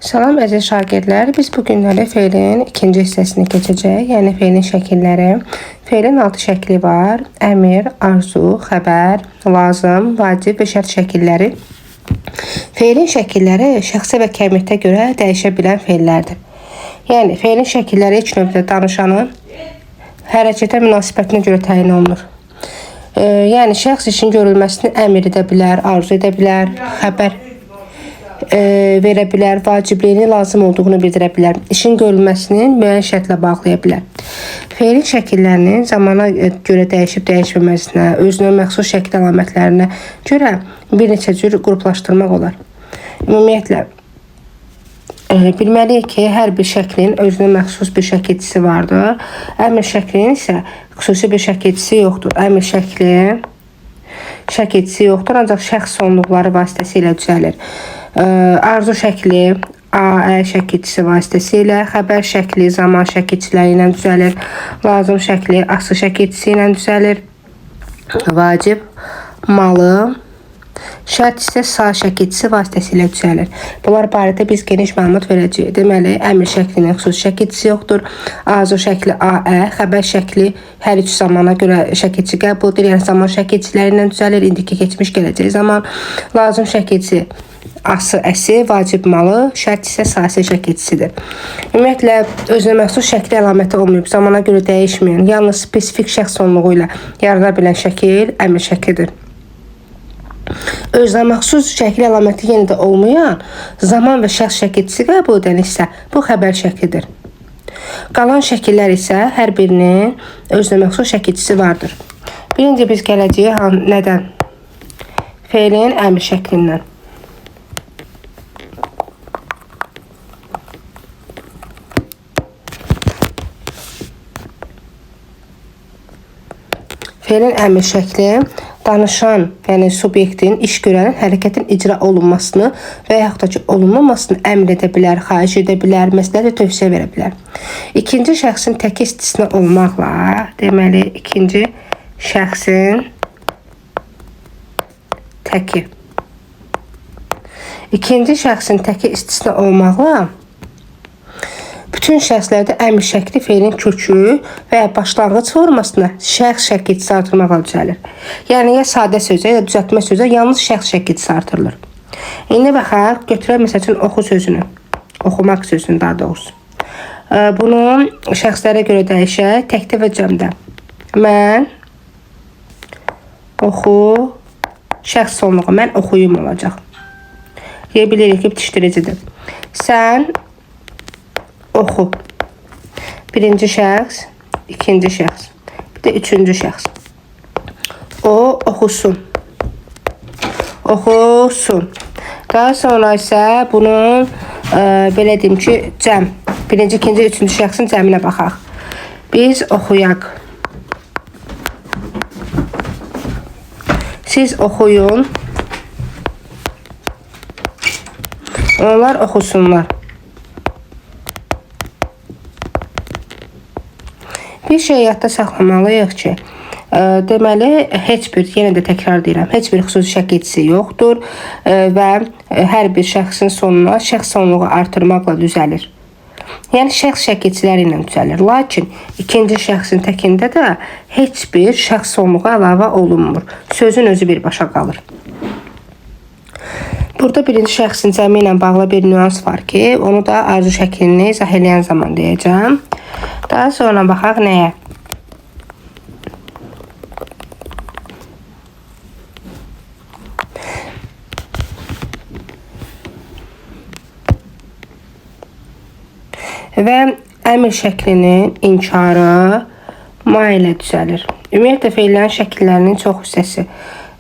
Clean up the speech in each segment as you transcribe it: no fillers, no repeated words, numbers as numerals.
Salam əziz şagirdlər, biz bu günləri feilin ikinci hissəsini keçəcək. Yəni feilin şəkilləri. Feilin 6 şəkli var. Əmr, arzu, xəbər, lazım, vacib və şərt şəkilləri. Feilin şəkilləri şəxsə və kəmiyyətə görə dəyişə bilən feillərdir. Yəni feilin şəkilləri ilk növbədə danışanın hərəkətə münasibətinə görə təyin olunur. Yəni şəxs işin görülməsini əmr edə bilər, arzu edə bilər, xəbər verə bilər, vacibliyini lazım olduğunu bildirə bilər, işin görülməsinin müəyyən şərtlə bağlaya bilər. Feilin şəkillərinin zamana görə dəyişib dəyişməməsinə, özünə məxsus şəkil əlamətlərinə görə bir neçə cür qruplaşdırmaq olar. Ümumiyyətlə, bilməliyik ki, hər bir şəklin özünə məxsus bir şəkilçisi vardır. Əmr şəklinin isə xüsusi bir şəkilçisi yoxdur. Əmr şəkli şəkilçisi yoxdur, ancaq şəxs sonluqları vasitəsilə düzəlir. Arzu şəkli AE şəkilçisi vasitəsilə, xəbər şəkli zaman şəkilçiləri ilə düzəlir, lazım şəkli AS şəkilçisi ilə düzəlir, vacib, malı, şərt isə SA şəkilçisi vasitəsilə düzəlir. Bunlar barədə biz geniş məlumat verəcəyik. Deməli, əmr şəklinin xüsusi şəkilçisi yoxdur. Arzu şəkli AE, xəbər şəkli hər üç zamana görə şəkilçi qəbuldur. Yəni zaman şəkilçiləri ilə düzəlir. İndiki, keçmiş, gələcək zaman. Lazım şəkilçi AS, əsi, vacib malı, şərt isə sasi şəkilçisidir. Ümumiyyətlə, özünə məxsus şəkli əlaməti olmayıb, zamana görə dəyişməyən, yalnız spesifik şəxs sonluğu ilə yarana bilən şəkil əmr şəklidir. Özünə məxsus şəkil əlaməti yenə də olmayan, zaman və şəxs şəkilçisi qəbul edən isə bu xəbər şəklidir. Qalan şəkillər isə hər birinin özünə məxsus şəkilçisi vardır. Birinci biz gələcəyik nədən? Feilin əmr şəklindən. Feilin əmr şəkli danışan, yəni subyektin, iş görənin hərəkətin icra olunmasını və yaxud da ki, olunmamasını əmr edə bilər, xahiş edə bilər, məsləhət və tövsiyə verə bilər. İkinci şəxsin təki istisna olmaqla, deməli, ikinci şəxsin təki. İkinci şəxsin təki istisna olmaqla bütün şəxslərdə əmr şəkli feilin kökü və ya başlanğıc formasına şəxs şəkilçisi artırmaqla düzəlir. Yəni, ya sadə sözə, ya düzəltmə sözə yalnız şəxs şəkilçisi artırılır. İndi baxaq, götürək məsəl üçün oxu sözünü, oxumaq sözünü daha doğrusu. Bunu şəxslərə görə dəyişək, təkdə və cəmdə. Mən oxu, şəxs sonluğu, mən oxuyum olacaq. Deyə bilirik ki, bitişdiricidir. Sən oxu. Birinci şəxs, ikinci şəxs, bir də üçüncü şəxs. O oxusun. Oxusun. Daha sonra isə bunun belə deyim ki, cəm. Birinci, ikinci, üçüncü şəxsin cəminə baxaq. Biz oxuyaq. Siz oxuyun. Onlar oxusunlar. Bir şey yadda saxlamalıyıq ki, deməli, heç bir, yenə də təkrar deyirəm, heç bir xüsusi şəkilçisi yoxdur və hər bir şəxsin sonuna şəxs sonluğu artırmaqla düzəlir. Yəni, şəxs şəkilçiləri ilə düzəlir. Lakin, ikinci şəxsin təkində də heç bir şəxs sonluğu əlavə olunmur. Sözün özü birbaşa qalır. Burada birinci şəxsin cəmi ilə bağlı bir nüans var ki, onu da arzu şəklini izah edən zaman deyəcəm. Daha sonra baxaq nəyə? Və əmr şəklinin inkarı ma ilə düzəlir. Ümumiyyətlə, feillərin şəkillərinin çox hissəsi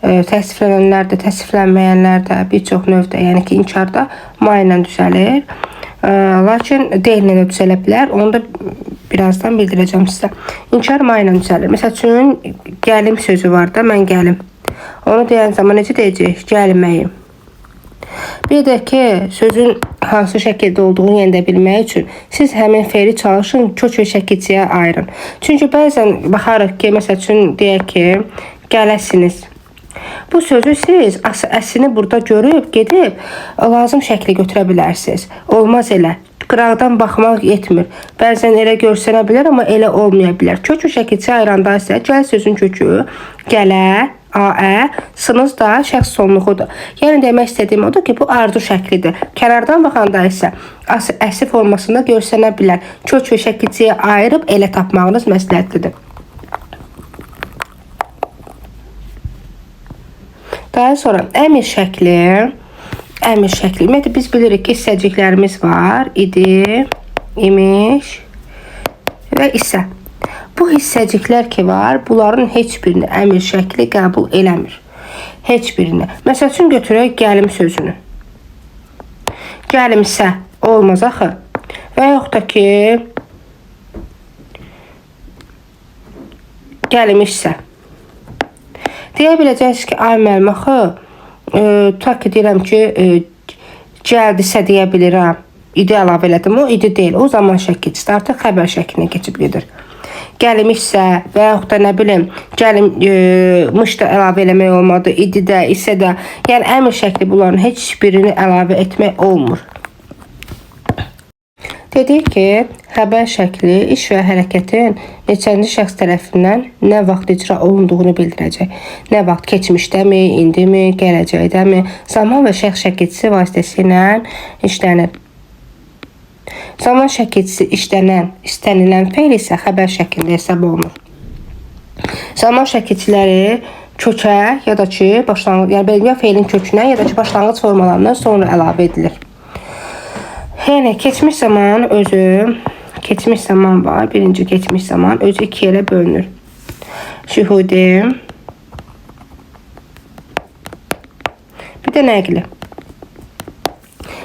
təsviflənənlər də, təsviflənməyənlər də, bir çox növdə, yəni ki, inkarda ma ilə düzəlir. Lakin deyillə də düzələ bilər. Onu da birazdan bildirəcəm sizə. İnkar ma ilə düzəlir. Məsəl üçün, gəlim sözü var da, mən gəlim. Onu deyən zaman necə deyəcək? Gəlməyim. Bir də ki, sözün hansı şəkildə olduğunu yenə də bilmək üçün siz həmin feili çalışın, kök və şəkilçiyə ayırın. Çünki bəzən baxarıq ki, məsəl üçün deyək ki, gələsiniz. Bu sözü siz əslini burada görüb, gedib, lazım şəkli götürə bilərsiniz. Olmaz elə. Qıraqdan baxmaq yetmir. Bəzən elə görsənə bilər, amma elə olmaya bilər. Kökü şəkilçi ayranda isə gəl sözün kökü gələ, aə, sınız da şəxs sonluğudur. Yəni demək istədiyim odur ki, bu arzu şəklidir. Kənardan baxanda isə əsi formasında görsənə bilər. Kök və şəkilçiyə ayırıb elə tapmağınız məsləhətlidir. Daha sonra əmir şəkli. Ümumiyyətlə biz bilirik ki, hissəciklərimiz var. İdi, imiş və isə. Bu hissəciklər ki var, bunların heç birini əmir şəkli qəbul eləmir. Heç birini. Məsəl üçün götürək gəlim sözünü. Gəlimsə olmaz axı. Və yoxdur ki, gəlimişsə. Deyə biləcəksiniz ki, ay müəllim axı, tutaq ki, deyirəm ki, gəldisə deyə bilirəm. İdi əlavə elədim, o idi deyil. O zaman şəkilçisi artıq xəbər şəklinə keçib gedir. Gəlimişsə və yaxud da nə bilim, gəlimmiş də əlavə eləmək olmadı, idi də, isə də. Yəni əmr şəkli bunların heç birini əlavə etmək olmur. Dedik ki, xəbər şəkli iş və hərəkətin neçənci şəxs tərəfindən nə vaxt icra olunduğunu bildirəcək. Nə vaxt, keçmişdəmi, indimi, gələcəkdəmi, zaman və şəxs şəkilçisi vasitəsilə işlənir. Zaman şəkilçisi işlənən, istənilən feil isə xəbər şəklində hesab olunur. Zaman şəkilçiləri kökə ya da ki, ya feilin kökünə ya da ki, başlanğıc formalarından sonra əlavə edilir. Yəni, keçmiş zaman özü, keçmiş zaman var, birinci keçmiş zaman özü iki yerə bölünür. Şühudi, bir də nəqli.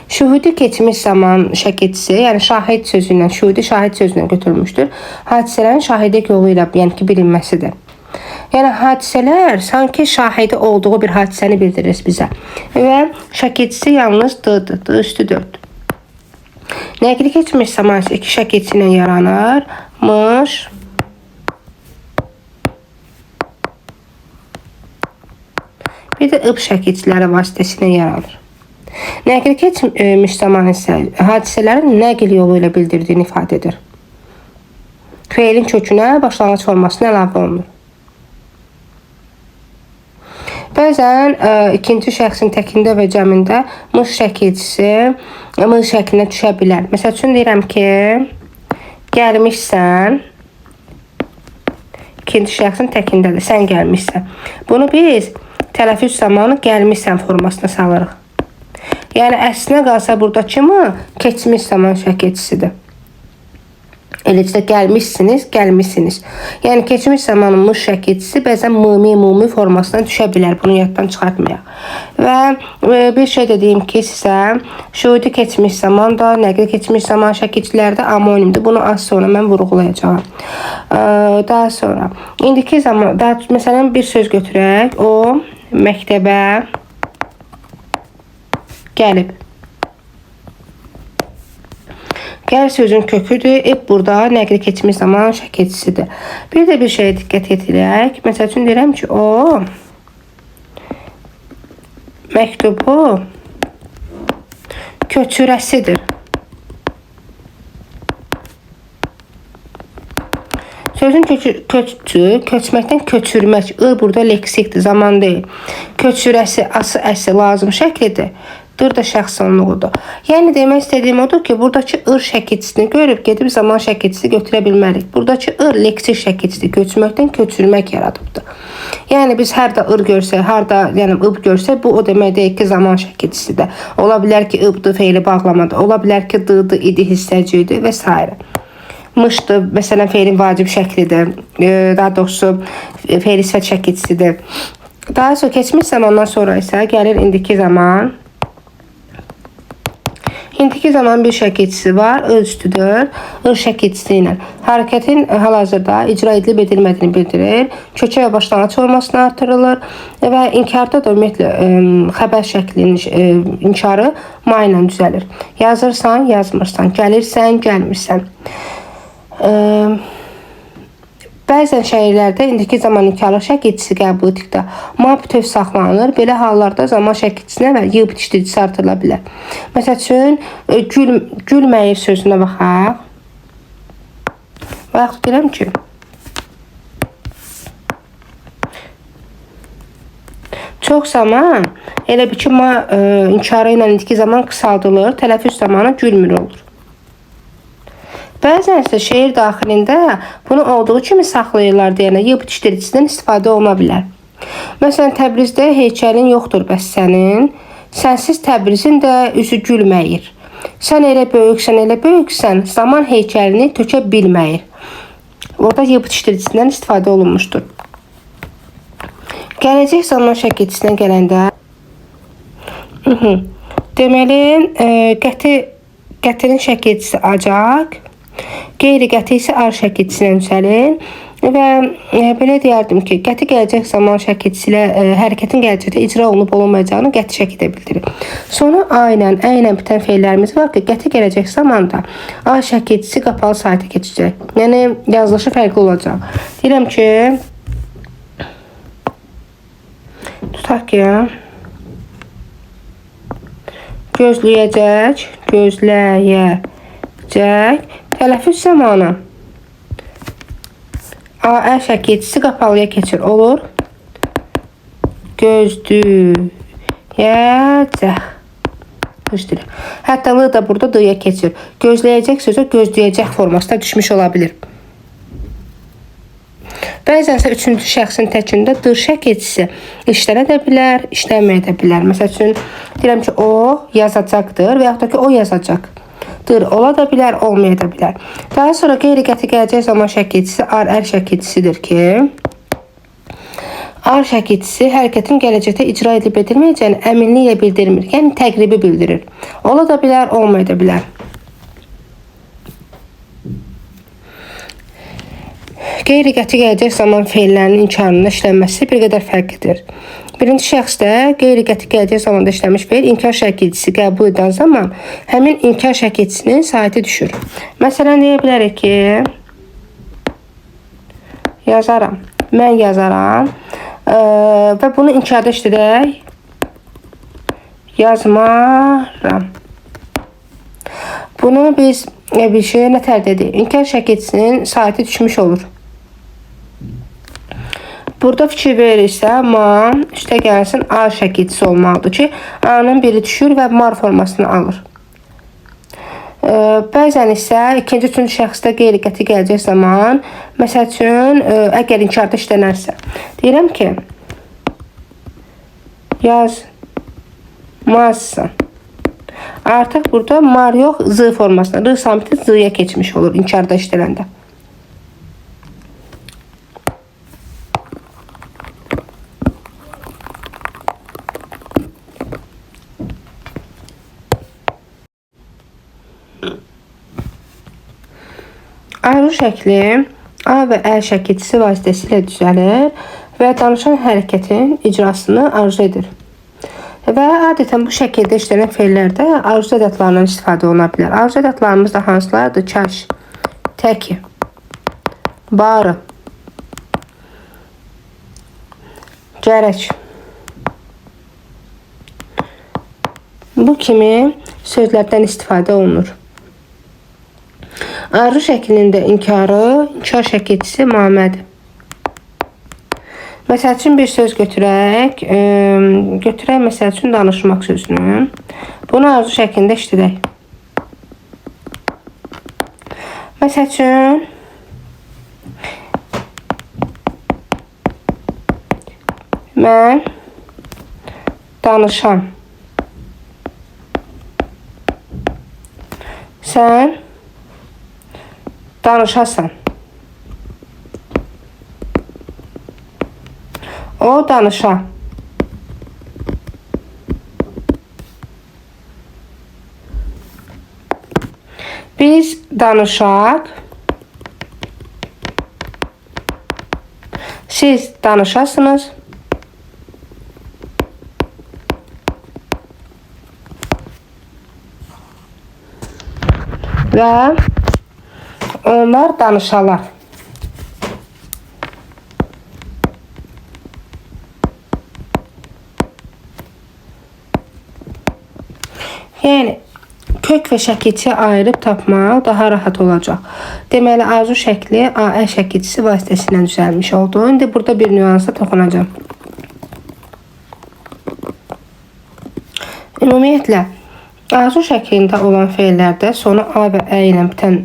Şühudi keçmiş zaman şəkilçisi, yəni şahid sözü ilə, şühudi şahid sözü ilə götürülmüşdür. Hadisələrin şahidlik yolu ilə, yəni ki, bilinməsidir. Yəni, hadisələr sanki şahidi olduğu bir hadisəni bildirir bizə. Və şəkilçisi yalnız D-dır, D üstü 4. Nəqli keçmiş zaman isə iki şəkilçi ilə yaranır. Mış, bir də ıb şəkilçiləri vasitəsilə yaranır. Nəqli keçmiş zaman isə hadisələrin nəql yolu ilə bildirdiyini ifadə edir. Feilin kökünə başlanğıc formasına əlavə olunur. Bəzən ikinci şəxsin təkində və cəmində mış şəkilçisi mış şəklinə düşə bilər. Məsəl üçün deyirəm ki, gəlmişsən, ikinci şəxsin təkindədir, sən gəlmişsən. Bunu biz tələffüz zamanı gəlmişsən formasına salırıq. Yəni, əslinə qalsa buradakı mı keçmiş zaman şəkilçisidir. Eləcə də gəlmişsiniz, gəlmişsiniz. Yəni, keçmiş zamanın mış şəkilçisi bəzən mumi formasına düşə bilər. Bunu yaddan çıxartmayaq. Və bir şey də deyim ki, sizə şühudi keçmiş zaman da, nəqli keçmiş zaman şəkilçiləri də amonimdir. Bunu az sonra mən vurğulayacağım. Daha sonra, indiki zaman, məsələn, bir söz götürək. O məktəbə gəlib. Gəl sözün köküdür, burada nəqli keçmiş zaman şəkilçisidir. Bir də bir şeyə diqqət yetirək. Məsəl üçün deyirəm ki, o məktubu köçürəsidir. Sözün köçü, köçməkdən köçürmək. Burada leksikdir, zaman deyil. Köçürəsi, əsi lazım şəklidir. Dır da şəxs sonluğudur. Yəni, demək istədiyim odur ki, buradakı ır şəkilçisini görüb, gedib zaman şəkilçisi götürə bilmərik. Buradakı ır leksik şəkilçisi köçməkdən köçürmək yaradıbdır. Yəni, biz harda ır görsək, harda ıb görsək, bu o demək deyil ki, zaman şəkilçisidir. Ola bilər ki, ıbdır, feili bağlamadır. Ola bilər ki, dı-dı, idi, hissəciydi və s. Mışdır, məsələn, feilin vacib şəklidir. Daha doğrusu, feil sifət şəkilçisidir. Daha sonra, keçmiş zamandan sonra isə gəlir indiki zaman. İndiki zaman bir şəkilçisi var, ır üstüdür. Ir şəkilçisi ilə hərəkətin hal-hazırda icra edilib edilmədiyini bildirir. Kökə və başlanğıc formasını artırılır və inkarda da ümumiyyətlə xəbər şəklinin inkarı ma ilə düzəlir. Yazırsan, yazmırsan, gəlirsən, gəlmirsən. Bəzən şəhərlərdə indiki zaman inkarlı şəkil itisi qəbul etdikdə ma bütöv saxlanılır. Belə hallarda zaman şəkil itisinə və y bitişdiricisi artırıla bilər. Məsəl üçün, gülməyir sözünə baxaq. Və yaxud deyirəm ki, çox zaman elə bir ki, ma inkarı ilə indiki zaman qısaldılır, tələffüz zamanı gülmür olur. Bəzən isə şeir daxilində bunu olduğu kimi saxlayırlar deyənə y bitişdiricisindən istifadə oluna bilər. Məsələn, Təbrizdə heykəlin yoxdur bəs sənin, sənsiz Təbrizin də üzü gülməyir. Sən elə böyüksən, zaman heykəlini tökə bilməyir. Orada y bitişdiricisindən istifadə olunmuşdur. Gələcək zaman şəkilçisinə gələndə deməli, qətinin şəkilçisi acaq, qeyri-qəti isə ar şəkilçisinə yüksəlir və belə deyərdim ki, qəti gələcək zaman şəkilçisi ilə hərəkətin gələcəkdə icra olunub olunmayacağını qəti şəkildə bildirir. Sonra a ilə, ə ilə bitən feillərimiz var ki, qəti gələcək zamanda a şəkilçisi qapalı sayta keçəcək. Yəni, yazılışı fərqli olacaq. Deyirəm ki, tutaq ki, gözləyəcək, tələffüz zamanı A şəkilçisi qapalıya keçir. Olur. Gözləyəcək. Hətta l da burada d-ya keçir. Gözləyəcək sözü gözləyəcək formasına düşmüş ola bilir. Bəzən isə üçüncü şəxsin təkində d şəkilçisi işlənə də bilər, işlənməyə də bilər. Məsəl üçün, deyirəm ki, o yazacaqdır və yaxud da ki, o yazacaq. Ola da bilər, olmaya da bilər. Daha sonra qeyri-qəti gələcək zaman şəkilçisi ar şəkilçisidir ki, ar şəkilçisi hərəkətin gələcəkdə icra edilib edilməyəcəyini əminliklə bildirmir. Yəni, təqribi bildirir. Ola da bilər, olmaya da bilər. Qeyri-qəti gələcək zaman feillərinin inkarında işlənməsi bir qədər fərqlidir. Birinci şəxsdə qeyri-qəti gələcək zamanda işlənmiş feil inkar şəkilçisi qəbul edən zaman həmin inkar şəkilçisinin saiti düşür. Məsələn, deyə bilərik ki, yazaram, mən yazaram və bunu inkarda işlədək, yazmaram. Bunu biz bir şey nətər dedik? İnkar şəkilçisinin saiti düşmüş olur. Burada fikir verirsə, ma üstə gəlsin a şəkilçisi olmalıdır ki, a-nın biri düşür və mar formasını alır. Bəzən isə ikinci, üçüncü şəxsdə qeyri-qəti gələcək zaman, məsəl üçün, əgər inkarda işlənərsə, deyirəm ki, yazmazsan. Artıq burada mar yox, z formasına, r samiti z-ya keçmiş olur inkarda işlənəndə. Arzu şəkli A və Ə şəkilçisi vasitəsilə düzəlir və danışan hərəkətin icrasını arzu edir. Və adətən bu şəkildə işlənən feillərdə arzu ədatlarından istifadə oluna bilər. Arzu ədatlarımız da hansılardır? Kaş, təki, barı, gərək. Bu kimi sözlərdən istifadə olunur. Arzu şəklində inkar şəkilçisi mamədir. Məsəl üçün bir söz götürək. Götürək məsəl üçün danışmaq sözünü. Bunu arzu şəklində işlədək. Məsəl üçün mən danışam. Sən danışasan. O danışa. Biz danışaq. Siz danışasınız. Və onlar danışalar. Yəni kök və şəkilçi ayırıb tapmaq daha rahat olacaq. Deməli, arzu şəkli AE şəkilçisi vasitəsilə düzəlmiş oldu. İndi burada bir nüansa toxunacağım. Ümumiyyətlə, arzu şəklində olan feillərdə sonu A və Ə ilə bitən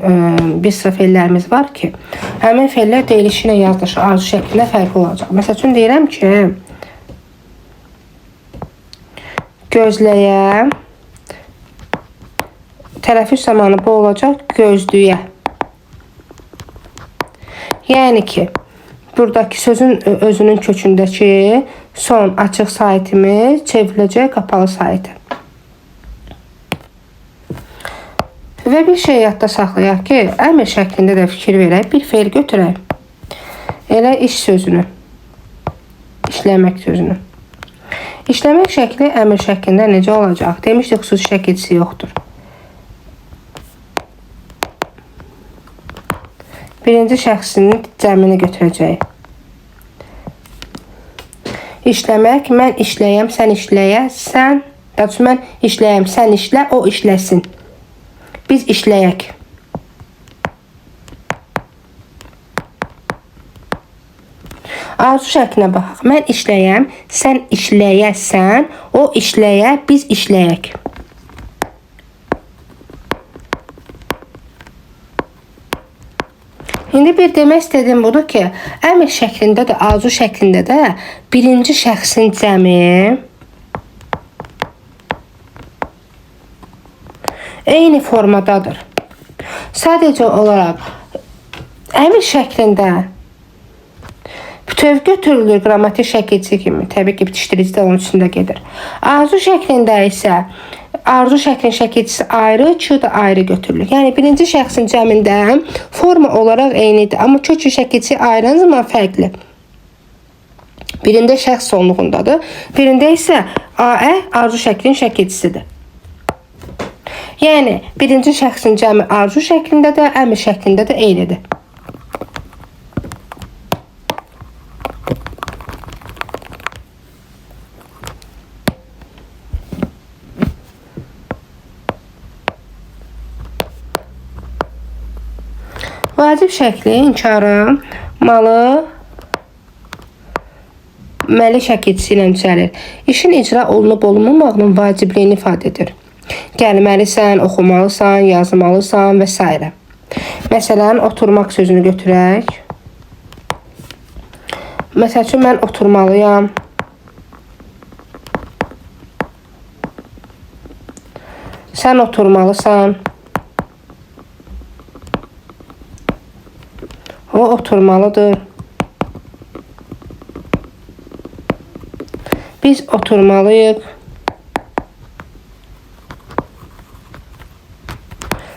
bir sıra feillərimiz var ki, həmin feillər deyilişi ilə yazılışı arzu şəklində fərqli olacaq. Məsəl üçün deyirəm ki, gözləyə, tələffüz zamanı bu olacaq gözlüyə. Yəni ki, buradakı sözün özünün kökündəki son açıq saitimiz çevriləcək qapalı saiti. Və bir şey yadda saxlayaq ki, əmr şəklində də fikir verək, bir feil götürək. Elə iş sözünü, işləmək sözünü. İşləmək şəkli əmr şəklində necə olacaq? Demişdik, xüsusi şəkilçisi yoxdur. Birinci şəxsinin cəmini götürəcək. İşləmək, mən işləyəm, sən işləyəsən. Daha mən işləyəm, sən işlə, o işləsin. Biz işləyək. Arzu şəklinə baxaq. Mən işləyəm, sən işləyəsən, o işləyə, biz işləyək. İndi bir demək istədiyim budur ki, əmr şəklində də, arzu şəklində də birinci şəxsin cəmi eyni formadadır. Sadəcə olaraq əmr şəklində bütöv götürülür qrammatik şəkilçi kimi. Təbii ki, bitişdirici də onun içində gedir. Arzu şəklində isə arzu şəklin şəkilçisi ayrı, Q da ayrı götürülür. Yəni birinci şəxsin cəmində forma olaraq eynidir, amma kökü şəkilçi ayrı zaman fərqli. Birində şəxs sonluğundadır, birində isə AE arzu şəklin şəkilçisidir. Yəni birinci şəxsin cəmi arzu şəklində də, əmr şəklində də eynidir. Vacib şəkli inkarı malı məli şəkilçisi ilə düzəlir. İşin icra olunub olunmamağının vacibliyini ifadə edir. Gəlməlisən, oxumalısan, yazmalısan və s. Məsələn, oturmaq sözünü götürək. Məsəl üçün, mən oturmalıyam. Sən oturmalısan. O oturmalıdır. Biz oturmalıyıq.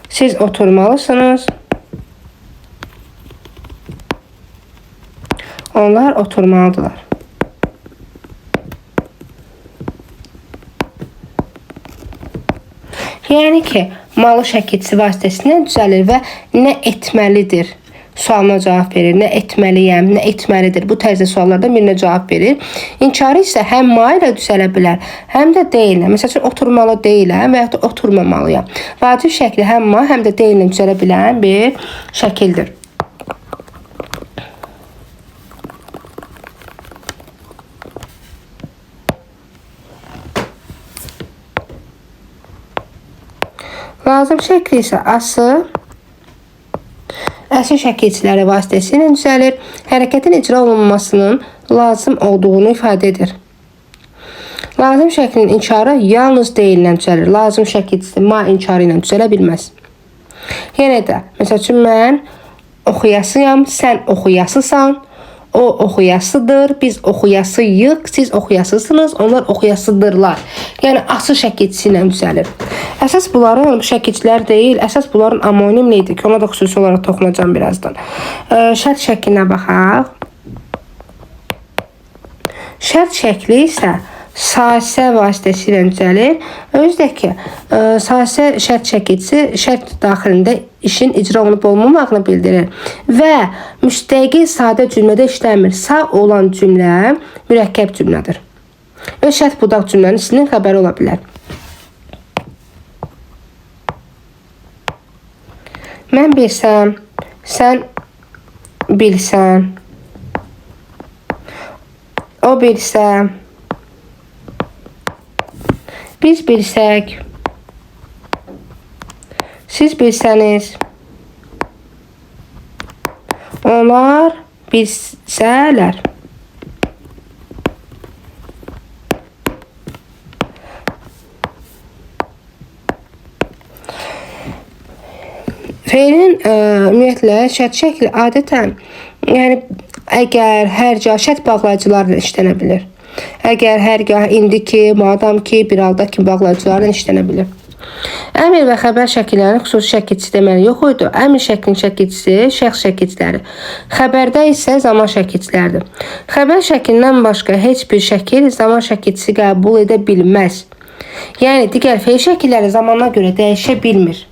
Siz oturmalısınız. Onlar oturmalıdırlar. Yəni ki, malı şəkilçisi vasitəsilə düzəlir və nə etməlidir sualına cavab verir. Nə etməliyəm, nə etməlidir. Bu tərzdə suallardan birinə cavab verir. İnkarı isə həm ma ilə düzələ bilər, həm də deyillə. Məsəl üçün, oturmalı deyiləm və ya da oturmamalıyam. Vacib şəkli həm ma, həm də deyillə düzələ bilən bir şəkildir. Lazım şəkli isə ası əsl şəkilçiləri vasitəsilə düzəlir, hərəkətin icra olunmasının lazım olduğunu ifadə edir. Lazım şəklin inkarı yalnız deyillə düzəlir. Lazım şəkilçisi ma inkarı ilə düzələ bilməz. Yenə də, məsəl üçün, mən oxuyasıyam, sən oxuyasısan, o oxuyasıdır, biz oxuyasıyıq, siz oxuyasısınız, onlar oxuyasıdırlar. Yəni, asıl şəkilçisi ilə düzəlir. Əsas bunların şəkilçilər deyil, əsas bunların amonimlidir ki, ona da xüsusi olaraq toxunacağım birazdan. Şərt şəklinə baxaq. Şərt şəkli isə sahisə vasitəsilə düzəlir. Özdəki sahisə şərt şəkilçisi şərt daxilində işin icra olunub olmamağını bildirir və müstəqil sadə cümlədə işləmir. Sağ olan cümlə mürəkkəb cümlədir və şərt budaq cümlənin içinin xəbəri ola bilər. Mən bilsəm, sən bilsən, o bilsə, biz bilsək, siz bilsəniz, onlar bilsələr. Feilin ümumiyyətlə şərt şəkli adətən, yəni əgər, hərgah, şərt bağlayıcılarla işlənə bilir. Əgər, hərgah, indiki, madam ki, bir halda kimi bağlayıcılarla işlənə bilir. Əmr və xəbər şəkillərinin xüsusi şəkilçisi deməli yox idi. Əmr şəklinin şəkilçisi şəxs şəkilçiləri. Xəbərdə isə zaman şəkilçiləridir. Xəbər şəklindən başqa heç bir şəkil zaman şəkilçisi qəbul edə bilməz. Yəni digər feil şəkilləri zamana görə dəyişə bilmir.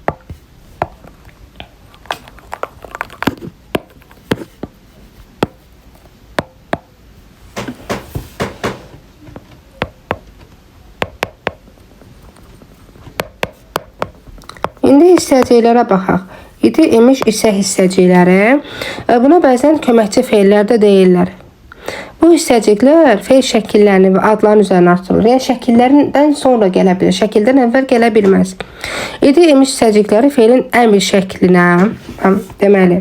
İndi hissəciklərə baxaq. İdi, imiş, isə hissəcikləri. Buna bəzən köməkçi feillər də deyirlər. Bu hissəciklər feil şəkillərini və adların üzərinə artırılır. Yəni şəkillərindən sonra gələ bilir, şəkildən əvvəl gələ bilməz. İdi, imiş hissəcikləri feilin əmr şəklinə, deməli,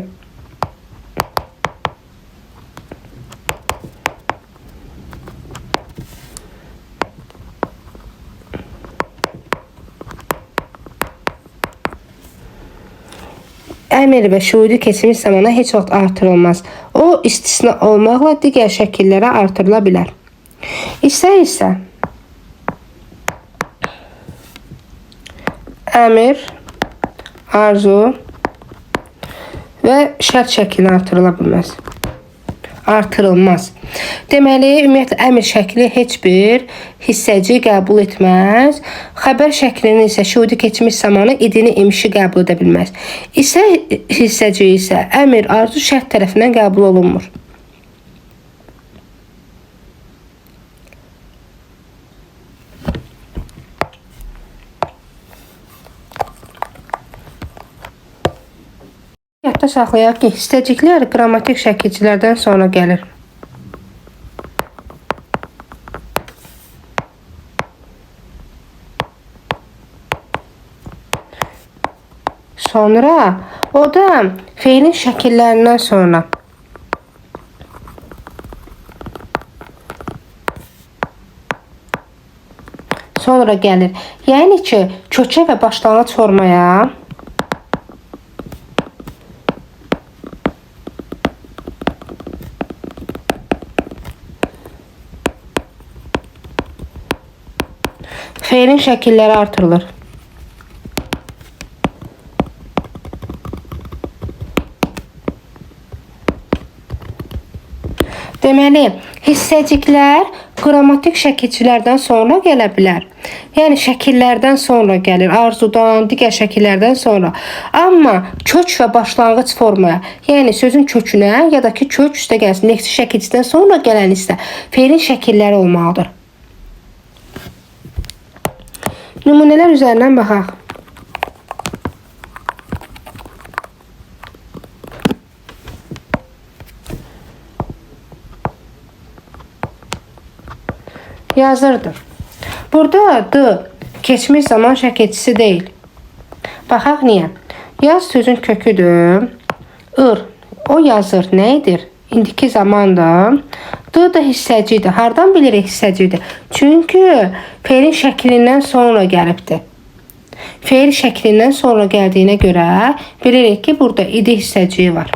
əmr və şuuri keçmiş zamana heç vaxt artırılmaz. O, istisna olmaqla digər şəkillərə artırıla bilər. İsə əmr, arzu və şərt şəklinə artırılmaz. Deməli, ümumiyyətlə, əmr şəkli heç bir hissəci qəbul etməz. Xəbər şəklinin isə şuuri keçmiş zamanı idini, imişi qəbul edə bilməz. İsə hissəci isə əmr, arzu, şərt tərəfindən qəbul olunmur. Yadda saxlayaq ki, hissəciklər qrammatik şəkilçilərdən sonra gəlir. Sonra, o da feilin şəkillərindən sonra. Sonra gəlir. Yəni ki, kökə və başlanğıc formaya feilin şəkilləri artırılır. Deməli, hissəciklər qrammatik şəkilçilərdən sonra gələ bilər. Yəni, şəkillərdən sonra gəlir, arzudan, digər şəkillərdən sonra. Amma kök və başlanğıc formaya, yəni sözün kökünə ya da ki, kök üstə gəlsin, neftçi şəkilçidən sonra gələn isə feilin şəkilləri olmalıdır. Nümunələr üzərindən baxaq. Yazırdır. Burada d keçmiş zaman şəkilçisi deyil. Baxaq niyə? Yaz sözün köküdür. O yazır nədir? İndiki zamandır. D da hissəcidir. Hardan bilirik hissəcidir? Çünki feilin şəklindən sonra gəlibdir. Feil şəklindən sonra gəldiyinə görə bilirik ki, burada idi hissəciyi var.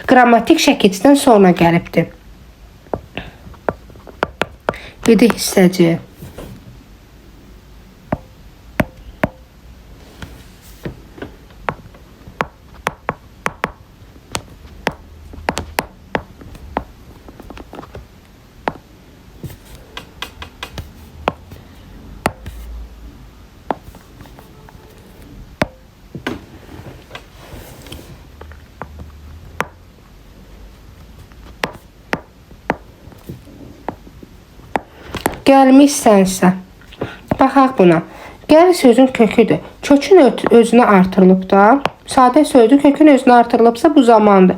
Qrammatik şəkilçidən sonra gəlibdir. İdi hissəci. Gəlmişsənsə. Baxaq buna. Gəl sözün köküdür. Kökün özünə artırılıb da. Sadə sözdür, kökün özünə artırılıbsa bu zamandır.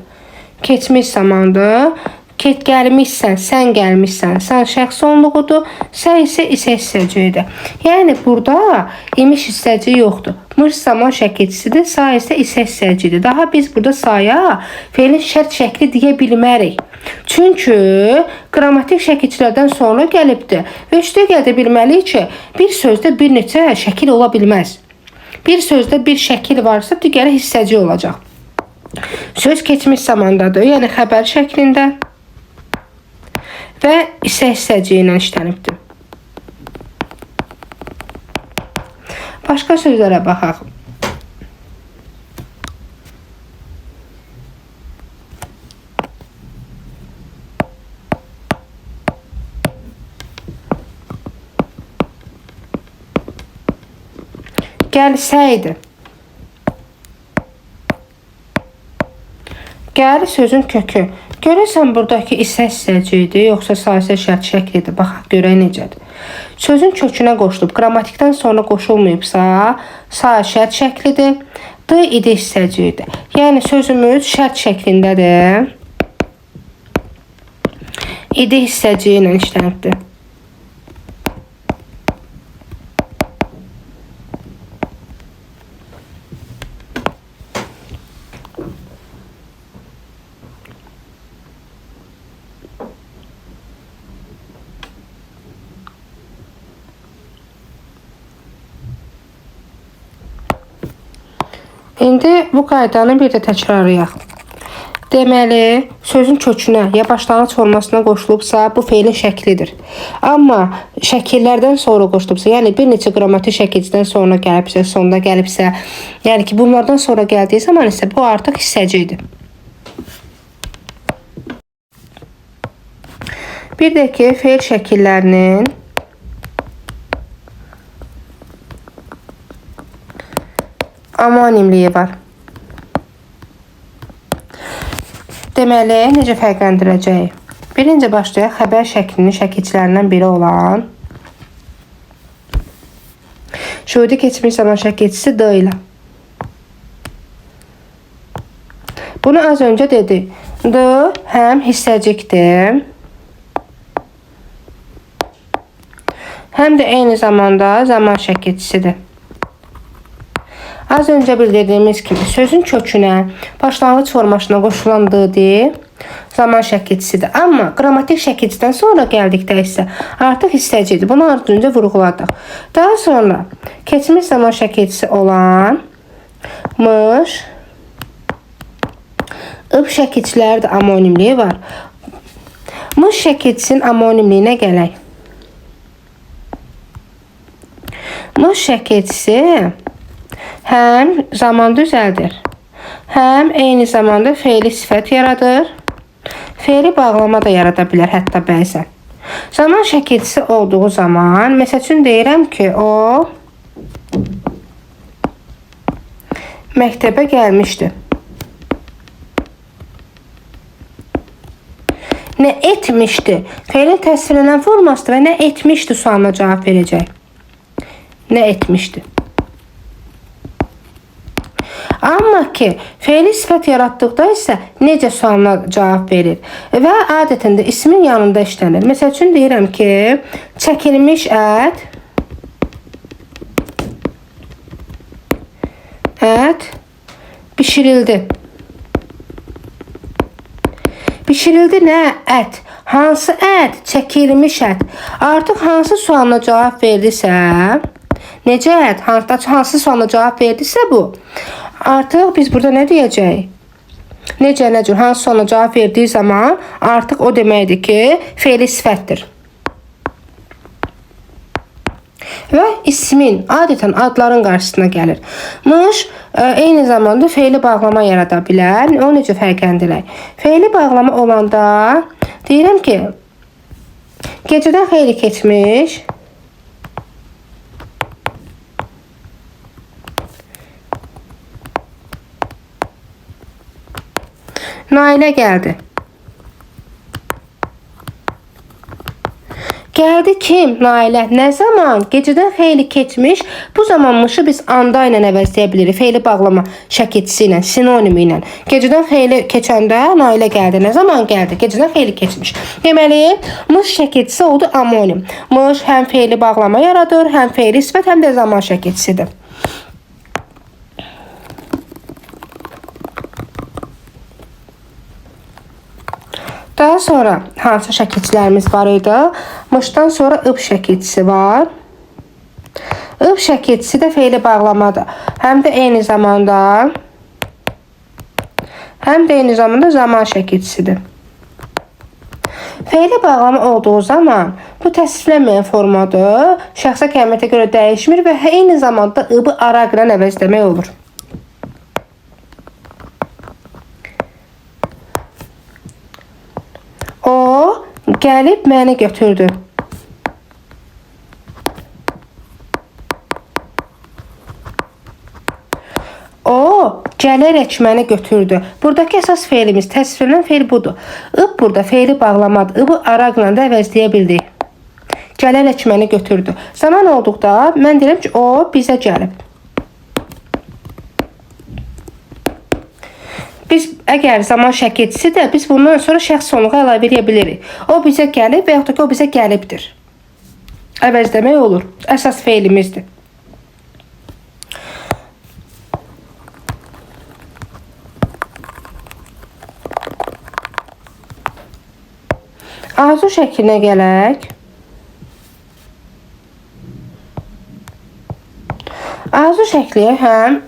Keçmiş zamandır. Gəlmişsən, sən gəlmişsən. Sən şəxs onluğudur. Sən isə hissəciyidir. Yəni burada imiş hissəciyi yoxdur. Mış zaman şəkilçisidir. Sa isə hissəciyidir. Daha biz burada saya feilin şərt şəkli deyə bilmərik. Çünki qrammatik şəkilçilərdən sonra gəlibdir. Və üstəgəl də bilməliyik ki, bir sözdə bir neçə şəkil ola bilməz. Bir sözdə bir şəkil varsa, digəri hissəci olacaq. Söz keçmiş zamandadır, yəni xəbər şəklində və hissəciyi ilə işlənibdir. Başqa sözlərə baxaq. Gəlsəydi. Gəl sözün kökü. Görəsən buradakı hissəciyidir, yoxsa sahəsə şərt şəklidir. Baxaq, görək necədir. Sözün kökünə qoşulub, qrammatikdən sonra qoşulmayıbsa, sahə şərt şəklidir. D idi hissəciyidir. Yəni sözümüz şərt şəklindədir. İdi hissəciyi ilə işlənibdir. İndi bu qaydanı bir də təkrarlayaq. Deməli, sözün kökünə ya başlanğıc formasına qoşulubsa, bu feilin şəklidir. Amma şəkillərdən sonra qoşulubsa, yəni bir neçə qrammatik şəkilciden sonra gəlibsə, sonda gəlibsə, yəni ki, bunlardan sonra gəldiyi zaman isə bu artıq hissəcidir. Bir də ki, feil şəkillərinin amonimliyi var. Deməli, necə fərqləndirəcəyik? Birinci başlayaq xəbər şəklinin şəkilçilərindən biri olan şuhudi keçmiş zaman şəkilçisi D ilə. Bunu az öncə dedik. D həm hissəcikdir, həm də eyni zamanda zaman şəkilçisidir. Az öncə bildirdiyimiz kimi sözün kökünə, başlanğıc formasına qoşulan D zaman şəkilçisidir. Amma qrammatik şəkilçidən sonra gəldikdə isə artıq hissəcidir. Bunu az öncə vurğuladıq. Daha sonra keçmiş zaman şəkilçisi olan mış, ıb şəkilçiləri də amonimliyi var. Mış şəkilçisinin amonimliyinə gələk. Mış şəkilçisi həm zaman düzəldir, həm eyni zamanda feili sifət yaradır, feili bağlama da yarada bilər hətta bəzən. Zaman şəkilçisi olduğu zaman, məsəl üçün deyirəm ki, o məktəbə gəlmişdi. Nə etmişdi? Feilin təsvirlənən formasıdır və nə etmişdi sualına cavab verəcək. Nə etmişdi? Amma ki, feili sifət yaratdıqda isə necə sualına cavab verir və adətən də ismin yanında işlənir. Məsəl üçün deyirəm ki, çəkilmiş ət bişirildi. Bişirildi nə? Ət. Hansı ət? Çəkilmiş ət. Artıq hansı sualına cavab verdisə, necə ət? Hansı sualına cavab verdisə bu, artıq biz burada nə deyəcəyik? Necə, necə, hansı sualına cavab verdiyi zaman artıq o deməkdir ki, feili sifətdir. Və ismin, adətən adların qarşısına gəlir. Mış eyni zamanda feili bağlama yarada bilər. O necə fərqləndirək? Feili bağlama olanda deyirəm ki, gecədən xeyli keçmiş, Nailə gəldi. Gəldi kim? Nailə. Nə zaman? Gecədən xeyli keçmiş. Bu zamanmışı biz anda ilə əvəzləyə bilirik. Feili bağlama şəkilçisi ilə, sinonimi ilə. Gecədən xeyli keçəndə Nailə gəldi. Nə zaman gəldi? Gecədən xeyli keçmiş. Deməli, mış şəkilçisi oldu amonim. Mış həm feili bağlama yaradır, həm feili sifət, həm də zaman şəkilçisidir. Daha sonra hansı şəkilçilərimiz var idi? Mışdan sonra ıb şəkilçisi var. Ib şəkilçisi də feili bağlamadır. Həm də eyni zamanda zaman şəkilçisidir. Feili bağlama olduğu zaman bu təsvirlənməyən formadır. Şəxsə kəmiyyətə görə dəyişmir və eyni zamanda ıbı araqla əvəzləmək olur. O gəlib məni götürdü. O gələrək məni götürdü. Buradakı əsas feilimiz, təsvirlənən feil budur. Ib burada feili bağlamadır. Ibı araqla da əvəzləyə bildik. Gələrək məni götürdü. Zaman olduqda mən deyirəm ki, o bizə gəlib. Biz əgər zaman şəkilçisi də biz bundan sonra şəxs sonluğu əlavə edə bilirik. O bizə gəlib və yaxud da ki, o bizə gəlibdir. Əvəzləmək olur. Əsas feilimizdir. Arzu şəklinə gələk. Arzu şəkli həm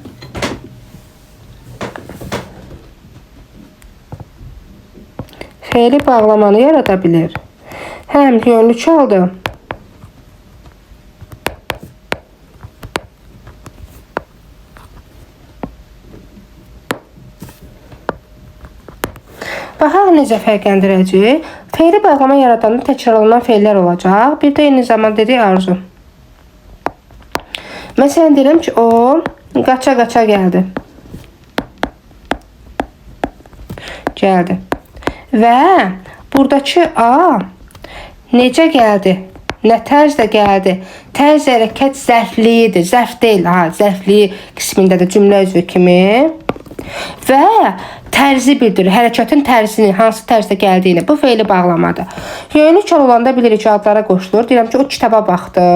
feili bağlamanı yarada bilir, həm yönlü çaldı. Baxaq necə fərqləndirəcək. Feili bağlama yaradanda təkrarlanan feillər olacaq. Bir də eyni zamanda dedik arzu. Məsələn deyirəm ki, o qaça-qaça gəldi. Gəldi. Və buradakı A necə gəldi? Nə tərzdə gəldi? Tərz hərəkət zərfliyidir. Zərf deyil, zərfliyi qismindədir cümlə üzvü kimi. Və tərzi bildirir. Hərəkətin tərzini, hansı tərzdə gəldiyini. Bu feili bağlamadır. Yönlü çal olanda bilirik ki, adlara qoşulur. Deyirəm ki, o kitaba baxdı.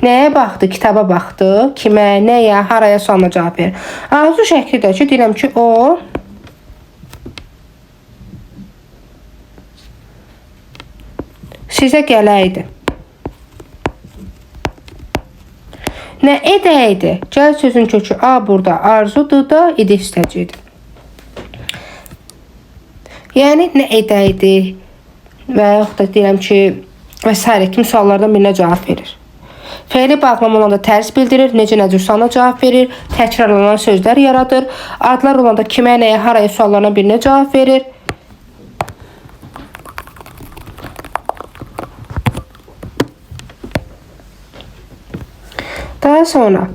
Nəyə baxdı? Kitaba baxdı. Kimə, nəyə, haraya sualına cavab verir. Arzu şəkli də ki, deyirəm ki, o sizə gələydi. Nə edəydi? Gəl sözün kökü A burada arzudur da idi istəcidir. Yəni, nə edəydi və yaxud da deyirəm ki, və s. kimi suallardan birinə cavab verir. Feili bağlama olanda tərz bildirir, necə nəcür sualına cavab verir, təkrarlanan sözlər yaradır, adlar olanda kimə, nəyə, haraya suallarına birinə cavab verir. Daha sonra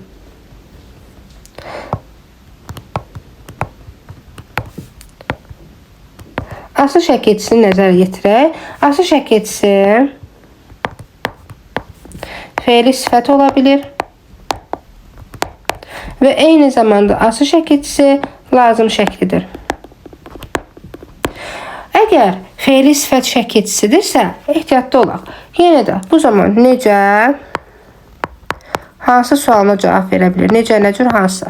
asıl şəkilçisini nəzərə yetirək. Asıl şəkilçisi feili sifət ola bilir və eyni zamanda asıl şəkilçisi lazım şəklidir. Əgər feili sifət şəkilçisidirsə, ehtiyatlı olaq. Yenə də bu zaman necə, hansı sualına cavab verə bilir, necə, nəcür, hansı.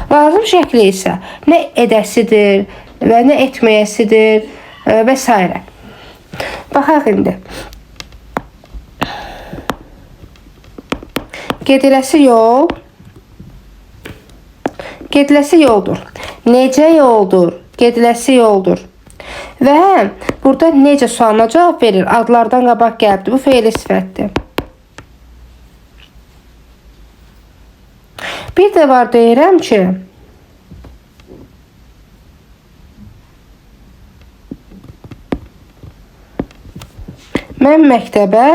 Lazım şəkli isə nə edəsidir və nə etməyəsidir və s. Baxaq indi. Gediləsi yol, gediləsi yoldur. Necə yoldur? Gediləsi yoldur. Və burada necə sualına cavab verir? Adlardan qabaq gəlibdir. Bu feili sifətdir. Bir də var deyirəm ki, mən məktəbə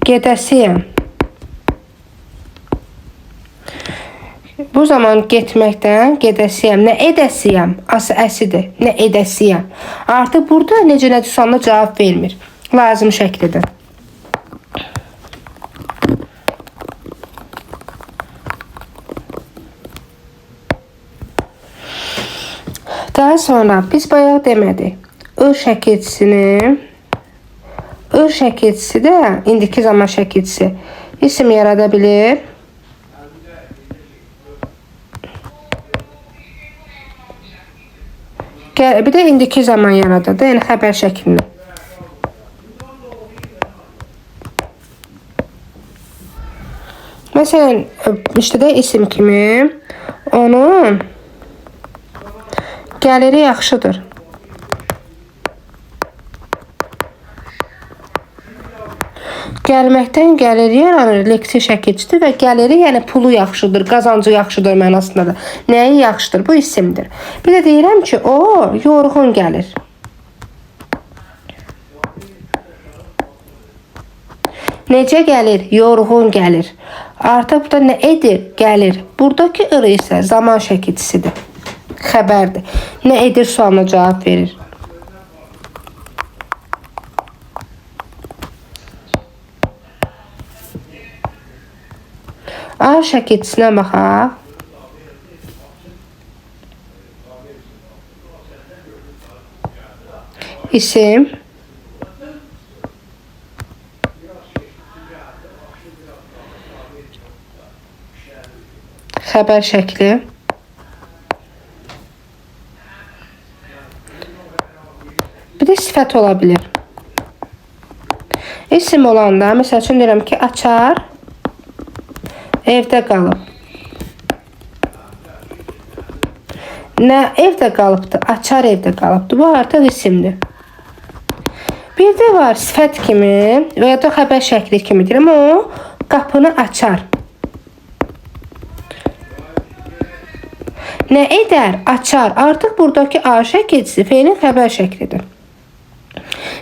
gedəsiyəm. Bu zaman getməkdən gedəsiyəm, nə edəsiyəm, əsidir, nə edəsiyəm. Artıq burada necə nə sualına cavab vermir. Lazım şəklidir. Daha sonra biz bayaq demədik. Ir şəkilçisi də indiki zaman şəkilçisi isim yarada bilir. Bir də indiki zaman yaradır da, yəni xəbər şəklində. Məsələn, işte də isim kimi onun gəliri yaxşıdır. Gəlməkdən gəliri yaranır, leksi şəkilçidir və gəliri, yəni pulu yaxşıdır, qazancı yaxşıdır mənasındadır. Nəyi yaxşıdır? Bu isimdir. Bir də deyirəm ki, o yorğun gəlir. Necə gəlir? Yorğun gəlir. Artıq burada nə edir? Gəlir. Buradakı ır isə zaman şəkilçisidir. Xəbərdir. Nə edir sualına cavab verir. A şəkilçisinə baxaq. İsim. Xəbər şəkli. Bir də sifət ola bilir. İsim olanda, məsəl üçün deyirəm ki, açar evdə qalıb. Nə evdə qalıbdır? Açar evdə qalıbdır. Bu artıq isimdir. Bir də var sifət kimi və ya da xəbər şəkli kimi deyirəm. O qapını açar. Nə edər? Açar. Artıq buradakı A şəkilçisi feilin xəbər şəklidir.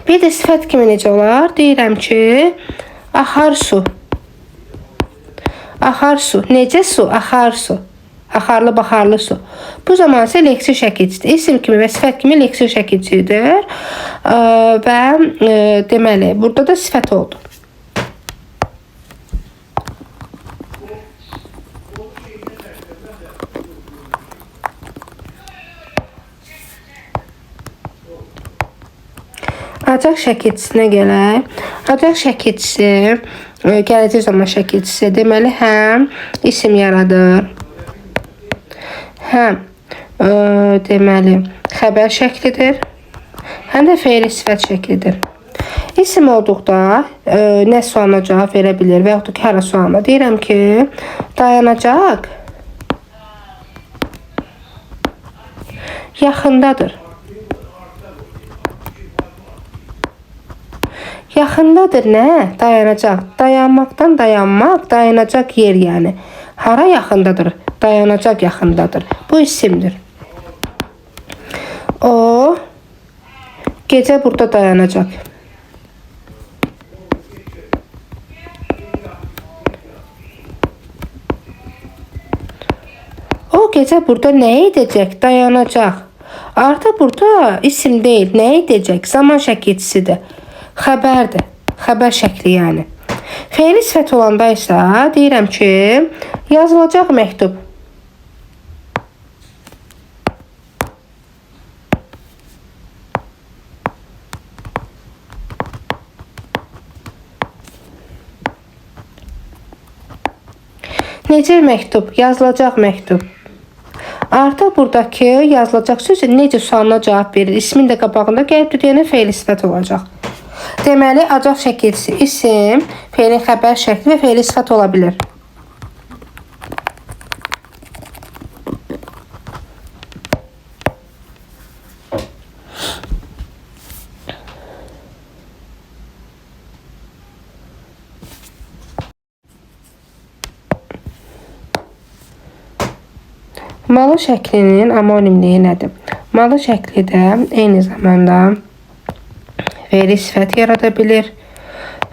Bir də sifət kimi necə olar? Deyirəm ki, axar su. Axar su. Necə su? Axar su. Axarlı, baxarlı su. Bu zaman isə leksi şəkilçidir. İsim kimi və sifət kimi leksi şəkilçidir. Və deməli, burada da sifət oldu. Acaq şəkilçisinə gələk. Acaq şəkilçisi gələcək zaman şəkilçisi deməli həm isim yaradır, həm deməli xəbər şəklidir, həm də feili sifət şəklidir. İsim olduqda nə sualına cavab verə bilir və yaxud da ki, hara sualına deyirəm ki, dayanacaq yaxındadır. Yaxındadır nə? Dayanacaq. Dayanmaqdan dayanmaq, dayanacaq yer yəni. Hara yaxındadır? Dayanacaq yaxındadır. Bu isimdir. O gecə burada dayanacaq. O gecə burada nə edəcək? Dayanacaq. Artıq burada isim deyil. Nə edəcək? Zaman şəkilçisidir. Xəbərdir. Xəbər şəkli yəni. Feili sifət olanda isə deyirəm ki, yazılacaq məktub. Necə məktub? Yazılacaq məktub. Artıq buradakı yazılacaq sözü necə sualına cavab verir. İsmin də qabağında gəlib deyənə feili sifət olacaq. Deməli, acaq şəkilçisi isim, feilin xəbər şəkli və feili sifət ola bilir. Malı şəklinin amonimliyi nədir? Malı şəkli də eyni zamanda feili sifət yarada bilir.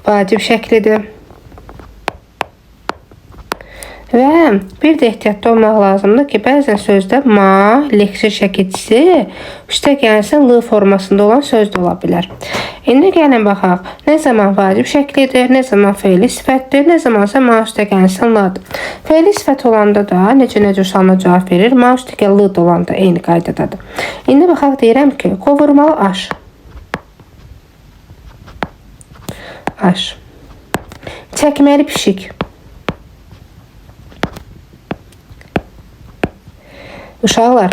Vacib şəklidir. Və bir də ehtiyatlı olmaq lazımdır ki, bəzən sözdə ma, leksik şəkilçisi üstəgəlsin l formasında olan söz də ola bilər. İndi gəlin baxaq, nə zaman vacib şəklidir, nə zaman fe'li sifətdir, nə zamansa ma üstəgəlsin l'dır. Fe'li sifət olanda da necə sualına cavab verir, ma üstəgəl l olanda eyni qaydadadır. İndi baxaq, deyirəm ki, qovurmalı aş. Aş. Çəkməli pişik. Uşaqlar,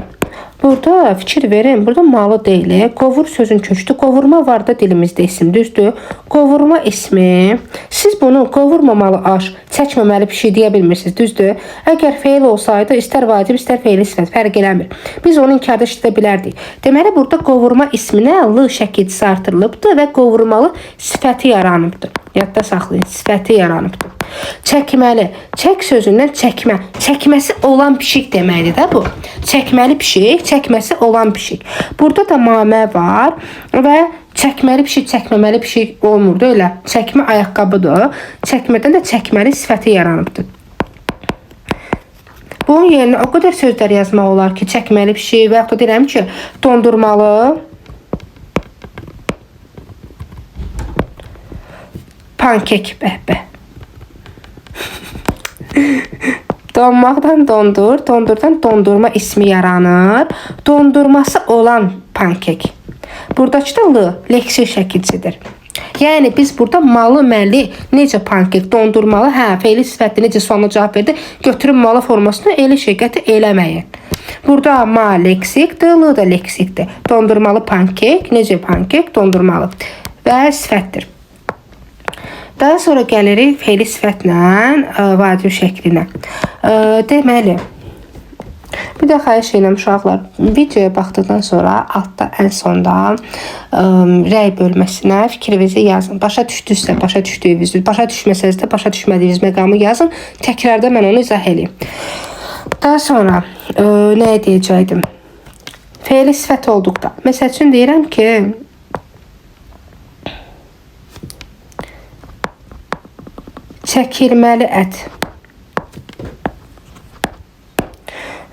burada fikir verin, burada malı deyil. Qovur sözün köküdür. Qovurma var da dilimizdə isim, düzdür? Qovurma ismi. Siz bunu qovurmamalı aş, çəkməməli pişik deyə bilmirsiniz, düzdür? Əgər feil olsaydı, istər vacib, istər feili sifət, fərq eləmir. Biz onu inkar edə bilərdik. Deməli, burada qovurma isminə l şəkilçisi artırılıbdır və qovurmalı sifəti yaranıbdır. Yadda saxlayın, sifəti yaranıbdır. Çəkməli, çək sözündən çəkmə, çəkməsi olan pişik deməkdir də bu. Çəkməli pişik, çəkməsi olan pişik. Burada da mamə var və çəkməli pişik, çəkməməli pişik olmurdu elə. Çəkmə ayaqqabıdır. Çəkmədən də çəkməli sifəti yaranıbdır. Bunun yerinə o qədər sözlər yazmaq olar ki, çəkməli pişik və yaxud da deyirəm ki, dondurmalı pankek, bəhbə. Donmaqdan dondur, dondurdan dondurma ismi yaranır. Dondurması olan pankek. Buradakı da l, leksik şəkilçisidir. Yəni biz burada malı, məli, necə pankek, dondurmalı, fe'li sifətli necə sualına cavab verdi, götürün malı formasını elə şey qəti eləməyin. Burada ma leksikdir, l da leksikdir. Dondurmalı pankek, necə pankek, dondurmalı və sifətdir. Daha sonra gəlirik fe'li sifətlə vacib şəklinə. Deməli, bir də xahiş edirəm uşaqlar, videoya baxdıqdan sonra altda ən sonda rəy bölməsinə fikrinizi yazın. Başa düşdünüzsə, başa düşdüyünüzü, başa düşməsəniz də başa düşmədiyiniz məqamı yazın. Təkrarda mən onu izah edeyim. Daha sonra nə deyəcəkdim? Fe'li sifət olduqda. Məsəl üçün deyirəm ki, çəkilməli ət.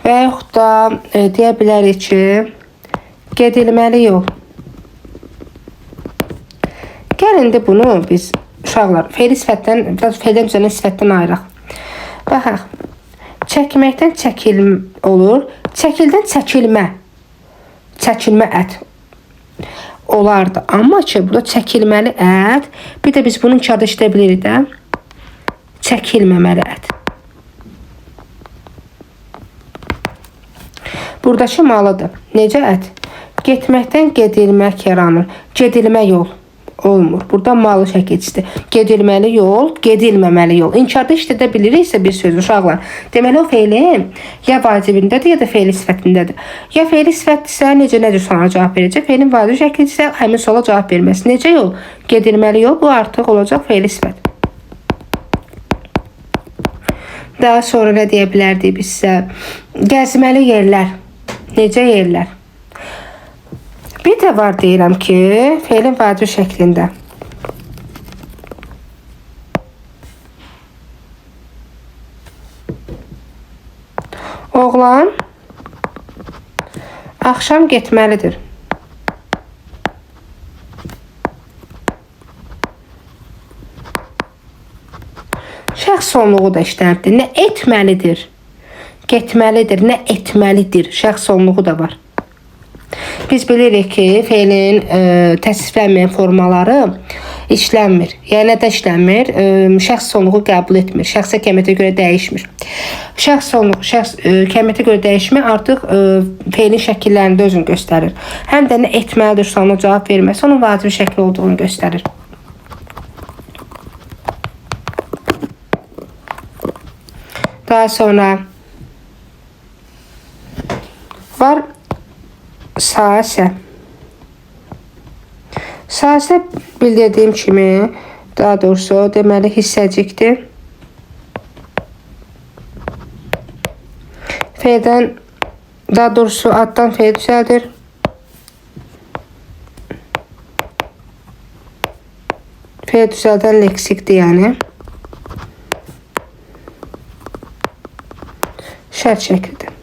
Və yaxud da deyə bilərik ki, gedilməli yol. Gəlin də bunu biz uşaqlar fe'li sifətdən, fe'ldən üzərinə sifətdən ayıraq. Baxaq, çəkməkdən çəkil olur, çəkildən çəkilmə. Çəkilmə ət olardı. Amma ki, burada çəkilməli ət, bir də biz bunu inkar edə bilirik də. Çəkilməməli ət. Buradakı malıdır. Necə ət? Getməkdən gedilmək yaranır. Gedilmə yol olmur. Burada malı şəkilçisidir. Gedilməli yol, gedilməməli yol. İnkarda işlədə biliriksə bir söz uşaqlar. Deməli o fe'lin ya vacibindədir, ya da fe'li sifətindədir. Ya fe'li sifətdirsə necə suala cavab verəcək? Fe'lin vacib şəkilçisə həmin suala cavab verməsi. Necə yol? Gedilməli yol, bu artıq olacaq fe'li sifət. Daha sonra nə deyə bilərdik biz sizə? Gəzməli yerlər. Necə yerlər? Bir də var deyirəm ki, fe'lin vacib şəklində. Oğlan axşam getməlidir. Şəxs sonluğu da işlənibdir. Nə etməlidir, getməlidir, nə etməlidir. Şəxs sonluğu da var. Biz bilirik ki, fe'lin təsviflənməyən formaları işlənmir. Yəni nədə işlənmir? Şəxs sonluğu qəbul etmir. Şəxsə kəmiyyətə görə dəyişmir. Şəxs sonluğu kəmiyyətə görə dəyişmə artıq fe'lin şəkillərində özünü göstərir. Həm də nə etməlidir sualına cavab verməsi onun vacib şəkli olduğunu göstərir. Daha sonra var sasə. Sasə bildirdiyim kimi, daha doğrusu deməli hissəcikdir. Fe'dən, daha doğrusu addan fe düzəldir. Fe düzəldən leksikdir yəni. şərt şəklidir.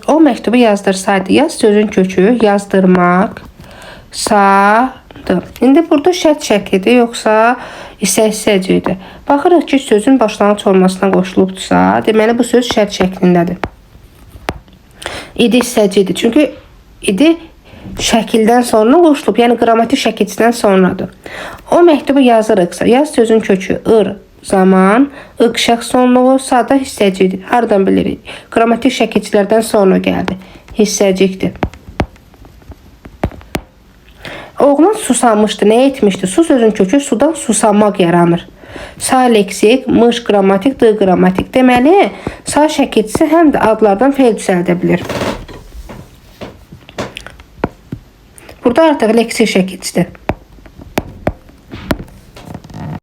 O məktubu yazdırsaydı, yaz sözün kökü yazdırmaq sadı. İndi burada şərt şəklidir, yoxsa hissəcikdir. Baxırıq ki, sözün başlanğıc olmasına qoşulubdursa, deməli bu söz şərt şəklindədir. İdi hissəcidir. Çünki idi şəkildən sonra qoşulub, yəni qrammatik şəkilçidən sonradır. O məktubu yazırıqsa, yaz sözün kökü zaman, şəxs sonluğu, sada hissəcikdir. Hardan bilirik? Qrammatik şəkilçilərdən sonra gəldi. Hissəcikdir. Oğlan susamışdı. Nə etmişdi? Su sözün kökü sudan susamaq yaranır. Sağ leksik, mış qrammatik, d qrammatik. Deməli, sağ şəkilçisi həm də adlardan fe'l düzəldə bilir. Burada artıq leksik şəkilçidir.